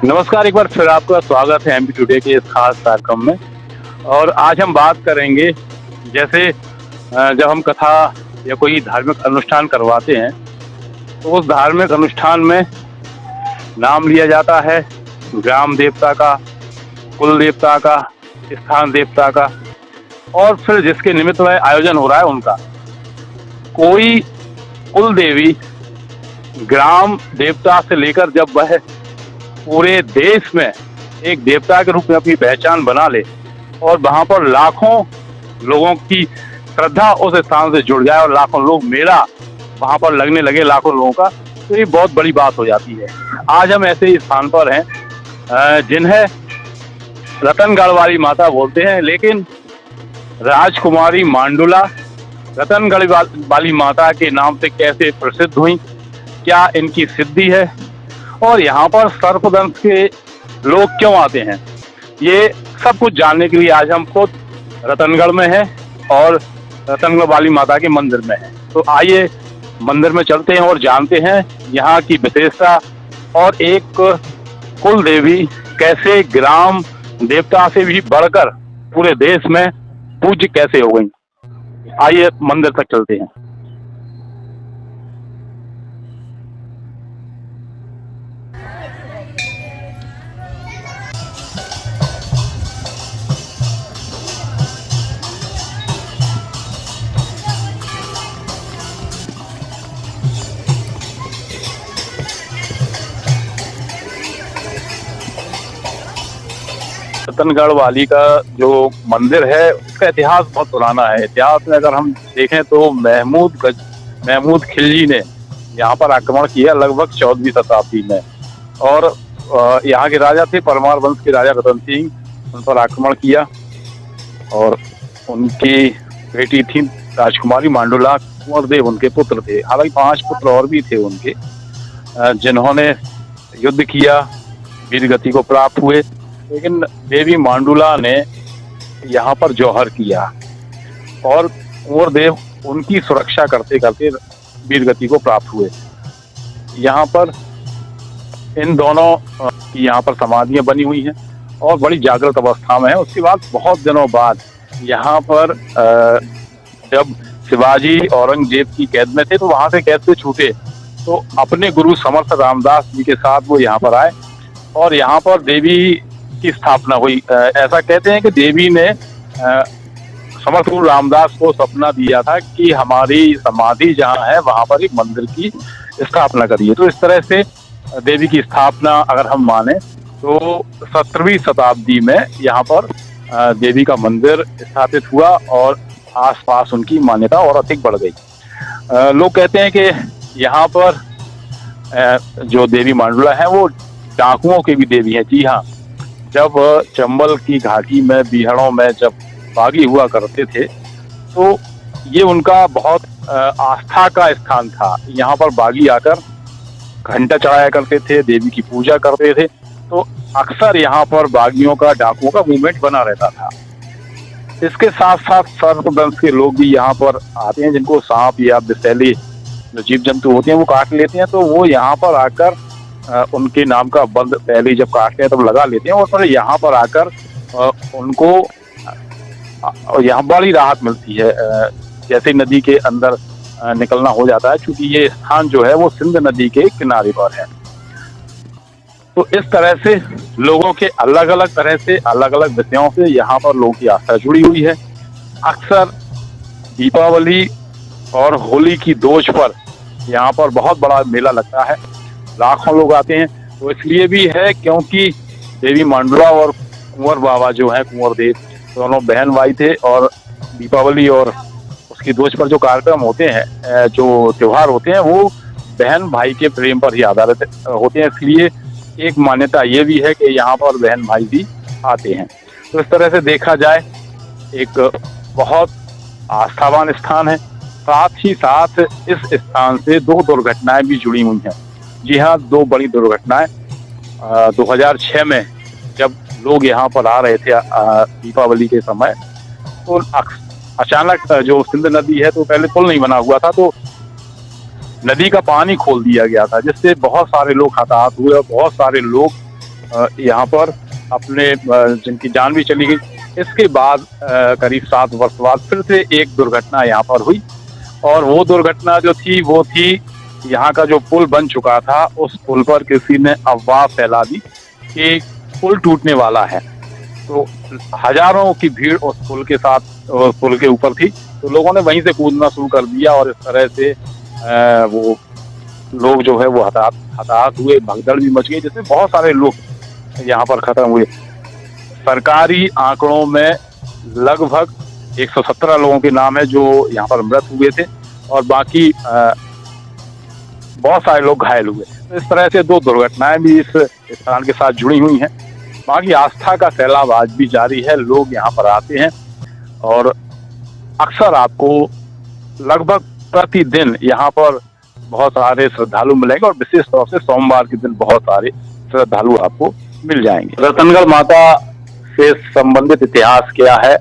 नमस्कार, एक बार फिर आपका स्वागत है एमपी टुडे के इस खास कार्यक्रम में। और आज हम बात करेंगे, जैसे जब हम कथा या कोई धार्मिक अनुष्ठान करवाते हैं तो उस धार्मिक अनुष्ठान में नाम लिया जाता है ग्राम देवता का, कुल देवता का, स्थान देवता का, और फिर जिसके निमित्त में आयोजन हो रहा है उनका। कोई कुल देवी ग्राम देवता से लेकर जब वह पूरे देश में एक देवता के रूप में अपनी पहचान बना ले और वहां पर लाखों लोगों की श्रद्धा उस स्थान से जुड़ जाए और लाखों लोग मेला वहां पर लगने लगे लाखों लोगों का, तो ये बहुत बड़ी बात हो जाती है। आज हम ऐसे ही स्थान पर हैं जिन्हें रतनगढ़ वाली माता बोलते हैं, लेकिन राजकुमारी मांडुला रतनगढ़ वाली माता के नाम से कैसे प्रसिद्ध हुई, क्या इनकी सिद्धि है और यहाँ पर सर्पदंश के लोग क्यों आते हैं, ये सब कुछ जानने के लिए आज हम खुद रतनगढ़ में हैं और रतनगढ़ वाली माता के मंदिर में हैं। तो आइए मंदिर में चलते हैं और जानते हैं यहाँ की विशेषता और एक कुल देवी कैसे ग्राम देवता से भी बढ़कर पूरे देश में पूज्य कैसे हो गई। आइए मंदिर तक चलते हैं। रतनगढ़ वाली का जो मंदिर है उसका इतिहास बहुत पुराना है। इतिहास में अगर हम देखें तो महमूद खिलजी ने यहाँ पर आक्रमण किया लगभग 14वीं शताब्दी में, और यहाँ के राजा थे परमार वंश के राजा रतन सिंह, उन पर आक्रमण किया और उनकी बेटी थी राजकुमारी मांडुला, कुंवर देव उनके पुत्र थे। हालांकि 5 पुत्र और भी थे उनके जिन्होंने युद्ध किया, वीरगति को प्राप्त हुए, लेकिन देवी मांडुला ने यहाँ पर जौहर किया और कुंवर देव उनकी सुरक्षा करते करते वीरगति को प्राप्त हुए। यहाँ पर इन दोनों की यहाँ पर समाधियां बनी हुई हैं और बड़ी जागृत अवस्था में है। उसके बाद बहुत दिनों बाद यहाँ पर जब शिवाजी औरंगजेब की कैद में थे तो वहां से कैद से छूटे तो अपने गुरु समर्थ रामदास जी के साथ वो यहाँ पर आए और यहाँ पर देवी की स्थापना हुई। ऐसा कहते हैं कि देवी ने समर्थ गुरु रामदास को सपना दिया था कि हमारी समाधि जहाँ है वहां पर एक मंदिर की स्थापना करिए। तो इस तरह से देवी की स्थापना अगर हम माने तो 17वीं शताब्दी में यहाँ पर देवी का मंदिर स्थापित हुआ और आसपास उनकी मान्यता और अधिक बढ़ गई। लोग कहते हैं कि यहाँ पर जो देवी मांडुला है वो डाकुओं की भी देवी है। जी हाँ, जब चंबल की घाटी में बीहड़ों में जब बागी हुआ करते थे तो ये उनका बहुत आस्था का स्थान था। यहाँ पर बागी आकर घंटा चढ़ाया करते थे, देवी की पूजा करते थे, तो अक्सर यहाँ पर बागियों का, डाकुओं का मूवमेंट बना रहता था। इसके साथ साथ सर्पदंश के लोग भी यहाँ पर आते हैं, जिनको सांप या विषैले जो जीव जंतु होते हैं वो काट लेते हैं, तो वो यहाँ पर आकर उनके नाम का बंद पहले जब काटते हैं तब लगा लेते हैं और फिर यहाँ पर आकर उनको यहाँ बड़ी राहत मिलती है। जैसे नदी के अंदर निकलना हो जाता है, क्योंकि ये स्थान जो है वो सिंध नदी के किनारे पर है। तो इस तरह से लोगों के अलग अलग तरह से अलग अलग विषयों से यहाँ पर लोगों की आस्था जुड़ी हुई है। अक्सर दीपावली और होली की दोष पर यहाँ पर बहुत बड़ा मेला लगता है, लाखों लोग आते हैं। तो इसलिए भी है क्योंकि देवी मांडुला और कुंवर बाबा जो है, कुंवर देव, दोनों बहन भाई थे और दीपावली और उसकी दोष पर जो कार्यक्रम होते हैं, जो त्योहार होते हैं, वो बहन भाई के प्रेम पर ही आधारित होते हैं। इसलिए एक मान्यता ये भी है कि यहाँ पर बहन भाई भी आते हैं। तो इस तरह से देखा जाए एक बहुत आस्थावान स्थान है। साथ ही साथ इस स्थान से 2 दुर्घटनाएं भी जुड़ी हुई हैं। जी हाँ, 2 बड़ी दुर्घटनाएं 2006 में जब लोग यहाँ पर आ रहे थे दीपावली के समय, तो अचानक जो सिंध नदी है तो पहले पुल नहीं बना हुआ था, तो नदी का पानी खोल दिया गया था, जिससे बहुत सारे लोग हताहत हुए और बहुत सारे लोग यहाँ पर अपने जिनकी जान भी चली गई। इसके बाद करीब 7 वर्ष बाद फिर से एक दुर्घटना यहाँ पर हुई, और वो दुर्घटना जो थी वो थी यहाँ का जो पुल बन चुका था, उस पुल पर किसी ने अफवाह फैला दी कि पुल टूटने वाला है। तो हजारों की भीड़ उस पुल के साथ, पुल के ऊपर थी, तो लोगों ने वहीं से कूदना शुरू कर दिया, और इस तरह से वो लोग जो है वो हताहत हुए, भगदड़ भी मच गई, जिसमें बहुत सारे लोग यहाँ पर खत्म हुए। सरकारी आंकड़ों में लगभग 117 लोगों के नाम है जो यहाँ पर मृत हुए थे, और बाकी बहुत सारे लोग घायल हुए। तो इस तरह से 2 दुर्घटनाएं भी इस स्थान के साथ जुड़ी हुई हैं। बाकी आस्था का सैलाब आज भी जारी है, लोग यहाँ पर आते हैं, और अक्सर आपको लगभग प्रतिदिन यहाँ पर बहुत सारे श्रद्धालु मिलेंगे, और विशेष तौर से सोमवार के दिन बहुत सारे श्रद्धालु आपको मिल जाएंगे। रतनगढ़ माता से संबंधित इतिहास क्या है,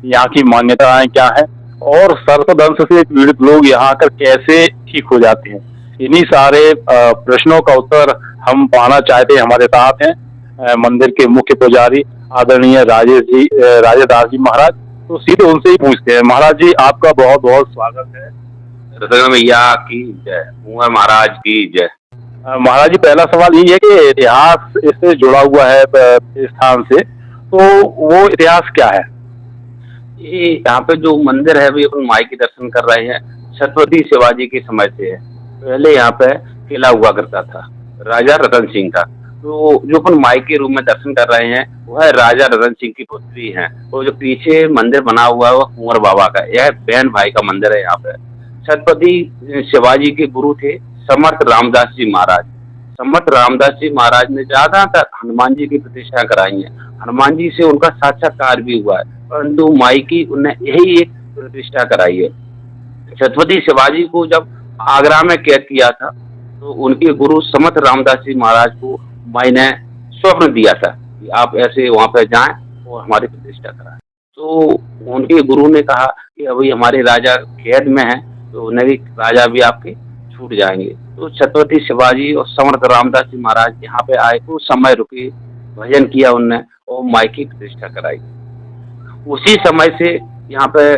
यहाँ की मान्यताएं क्या है, और सर्पदंश से पीड़ित लोग यहाँ आकर कैसे ठीक हो जाते हैं, इन्हीं सारे प्रश्नों का उत्तर हम पाना चाहते हैं। हमारे साथ हैं मंदिर के मुख्य पुजारी आदरणीय राजेश दास जी महाराज। तो सीधे उनसे ही पूछते हैं। महाराज जी, आपका बहुत बहुत स्वागत है। रतनगढ़ मैया की जय, कुंवर महाराज की जय। महाराज जी, पहला सवाल यही है कि इतिहास इससे जुड़ा हुआ है इस स्थान से, तो वो इतिहास क्या है? ये यहाँ पे जो मंदिर है अभी अपन माई के दर्शन कर रहे हैं, छत्रपति शिवाजी के समय से है। पहले यहाँ पे किला हुआ करता था राजा रतन सिंह का। तो जो अपन माई के रूप में दर्शन कर रहे हैं वह राजा रतन सिंह की पुत्री है, और जो पीछे मंदिर बना हुआ है वह कुंवर बाबा का, यह बहन भाई का मंदिर है। यहाँ पे छत्रपति शिवाजी के गुरु थे समर्थ रामदास जी महाराज। समर्थ रामदास जी महाराज ने ज्यादातर हनुमान जी की प्रतिष्ठा कराई है। हनुमान जी से उनका साक्षात्कार भी हुआ है, परंतु माई की उन्हें यही एक प्रतिष्ठा कराई है। छत्रपति शिवाजी को जब आगरा में कैद किया था तो उनके गुरु समर्थ रामदास जी महाराज को माई ने स्वप्न दिया था कि आप ऐसे वहां पर जाएं और हमारी प्रतिष्ठा कराएं। तो उनके गुरु ने कहा कि अभी हमारे राजा कैद में हैं, तो उन्हें भी राजा भी आपके छूट जाएंगे। तो छत्रपति शिवाजी और समर्थ रामदास जी महाराज यहाँ पे आए, कुछ समय रुके, भजन किया उनने और माई की प्रतिष्ठा कराई। उसी समय से यहाँ पे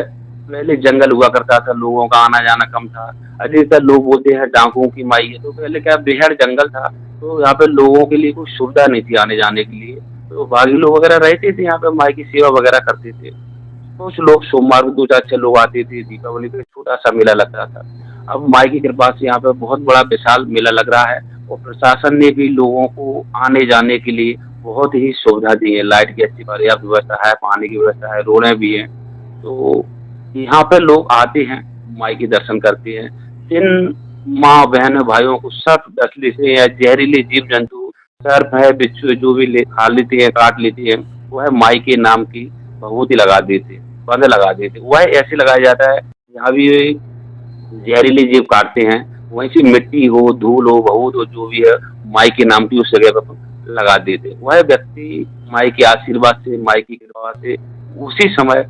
पहले जंगल हुआ करता था, लोगों का आना जाना कम था। अधिकतर लोग बोलते हैं डाकुओं की माई है, तो पहले क्या बेहद जंगल था, तो यहाँ पे लोगों के लिए कोई सुविधा नहीं थी आने जाने के लिए। तो बागी लोग वगैरह रहते थे यहाँ पे, माई की सेवा वगैरह करते थे। कुछ लोग सोमवार को 2-4 लोग आते थे, दीपावली पे छोटा सा मेला लगता था। अब माई की कृपा से यहाँ पे बहुत बड़ा विशाल मेला लग रहा है, और प्रशासन ने भी लोगों को आने जाने के लिए बहुत ही सुविधा दी है। लाइट की अच्छी पर्याप्त व्यवस्था है, पानी की व्यवस्था है, रोडें भी हैं। तो यहाँ पे लोग आते हैं, माई के दर्शन करते हैं। जिन माँ बहन भाइयों को सर्प डस लेते हैं या जहरीले जीव जंतु, सर्प है, बिच्छू जो भी खा लेते हैं, काट लेते हैं, वह माई के नाम की भभूति लगा देते, बंद लगा देते। वह ऐसे लगाया जाता है जहाँ भी जहरीले जीव काटते हैं वहीं से मिट्टी हो, धूल हो, भभूत हो, जो भी है, माई के नाम की उस जगह पर लगा देते। वह व्यक्ति माई के आशीर्वाद से, माई की कृपा से उसी समय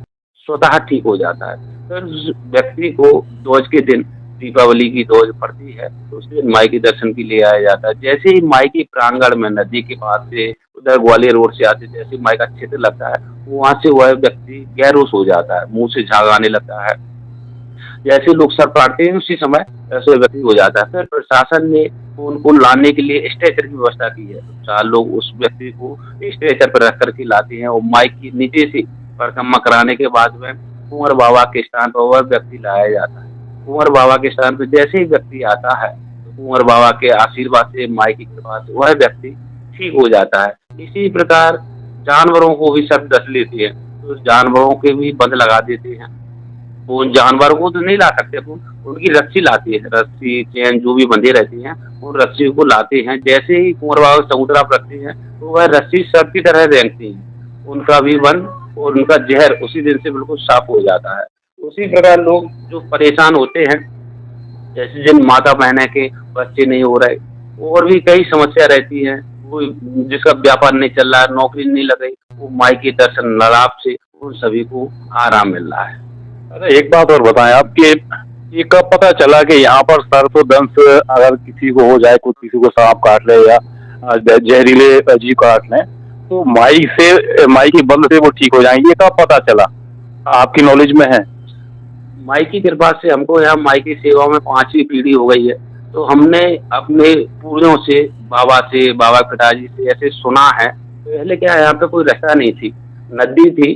स्वतः ठीक हो जाता है। फिर उस व्यक्ति को ध्वज के दिन, दीपावली की ध्वज पड़ती है, तो उस दिन माई के दर्शन के लिए आया जाता है। जैसे ही माई के प्रांगण में नदी के पास से उधर ग्वालियर रोड से आते, जैसे माई का क्षेत्र लगता है, वहां से वह व्यक्ति गैरोस हो जाता है, मुंह से झाग आने लगता है। जैसे लोग सर काटते हैं उसी समय ऐसे व्यक्ति हो जाता है। फिर प्रशासन ने उनको लाने के लिए स्ट्रेचर की व्यवस्था की है। 4 लोग उस व्यक्ति को स्ट्रेचर पर रख करके लाते हैं, और माई की नीचे से परिक्रमा कराने के बाद में कुंवर बाबा के स्थान पर वह व्यक्ति लाया जाता है। कुंवर बाबा के स्थान पर जैसे ही व्यक्ति आता है, तो कुंवर बाबा के आशीर्वाद से, माई की कृपा से वह व्यक्ति ठीक हो जाता है। इसी प्रकार जानवरों को भी सब डस लेते हैं, तो जानवरों के भी बंद लगा देते हैं। वो जानवरों को तो नहीं ला सकते, उनकी रस्सी लाती है, रस्सी चैन जो भी बंधे रहती हैं, उन रस्सी को लाते हैं। जैसे ही कुंवर बाबा समुद्रा रखते हैं, तो वह रस्सी सब की तरह रेंगती है, उनका भी बंद और उनका जहर उसी दिन से बिल्कुल साफ हो जाता है। उसी प्रकार लोग जो परेशान होते हैं, जैसे जिन माता बहन के बच्चे नहीं हो रहे, और भी कई समस्या रहती है, वो जिसका व्यापार नहीं चल रहा है, नौकरी नहीं लग रही, वो माई के दर्शन लाभ से उन सभी को आराम मिल रहा है। अरे एक बात और बताएं आप कि ये कब पता चला कि यहाँ पर सर्पदंश अगर किसी को हो जाए, कुछ किसी को सांप काट ले या जहरीले जीव काट लें, तो माई की बंद से वो ठीक हो जाएंगे। ये कब पता चला, आपकी नॉलेज में है? माई की कृपा से हमको यहाँ माई की सेवा में 5वीं पीढ़ी हो गई है। तो हमने अपने पूर्वजों से, बाबा से, बाबा के पिताजी से ऐसे सुना है। पहले क्या है, यहाँ पे कोई रास्ता नहीं थी, नदी थी।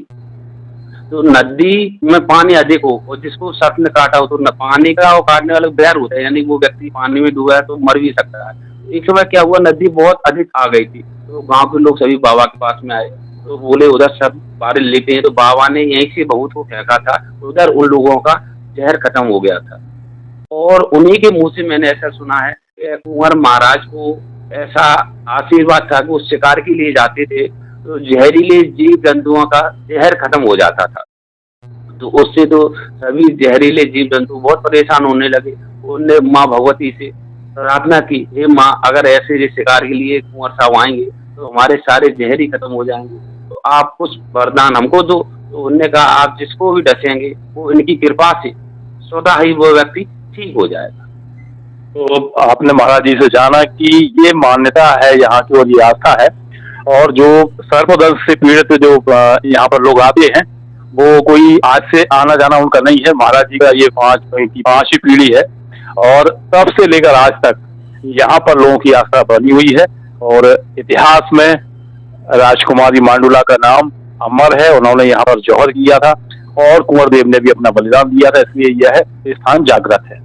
तो नदी में पानी अधिक हो और जिसको सर्प ने काटा हो, तो न पानी का और काटने वाला बैर होता है, यानी वो व्यक्ति पानी में डूबा है तो मर भी सकता है। एक समय क्या हुआ, नदी बहुत अधिक आ गई थी, तो गांव के लोग सभी बाबा के पास में आए, तो बोले उधर सब बारिश लेते हैं। तो बाबा ने यहीं से बहुत को फेंका था, उधर उन लोगों का जहर खत्म हो गया था। और उन्हीं के मुंह से मैंने ऐसा सुना है कि कुंवर महाराज को ऐसा आशीर्वाद था कि वो शिकार के लिए जाते थे, तो जहरीले जीव जंतुओं का जहर खत्म हो जाता था। तो उससे तो सभी जहरीले जीव जंतु बहुत परेशान होने लगे। उनने माँ भगवती से प्रार्थना की, हे माँ, अगर ऐसे जो शिकार के लिए कुंवर साहब आएंगे तो हमारे सारे जहर ही खत्म हो जाएंगे, तो आप कुछ वरदान हमको दो। तो उन्होंने कहा, आप जिसको भी डसेंगे वो इनकी कृपा से स्वतः ही वो व्यक्ति ठीक हो जाएगा। तो आपने महाराज जी से जाना कि ये मान्यता है यहाँ की और ये आस्था है, और जो सर्पदंश से पीड़ित जो यहाँ पर लोग आते हैं, वो कोई आज से आना जाना उनका नहीं है। महाराज जी का ये 5वीं पीढ़ी है, और तब से लेकर आज तक यहाँ पर लोगों की आस्था बनी हुई है। और इतिहास में राजकुमारी मांडुला का नाम अमर है। उन्होंने यहाँ पर जौहर किया था और कुंवर देव ने भी अपना बलिदान दिया था, इसलिए यह स्थान जागृत है।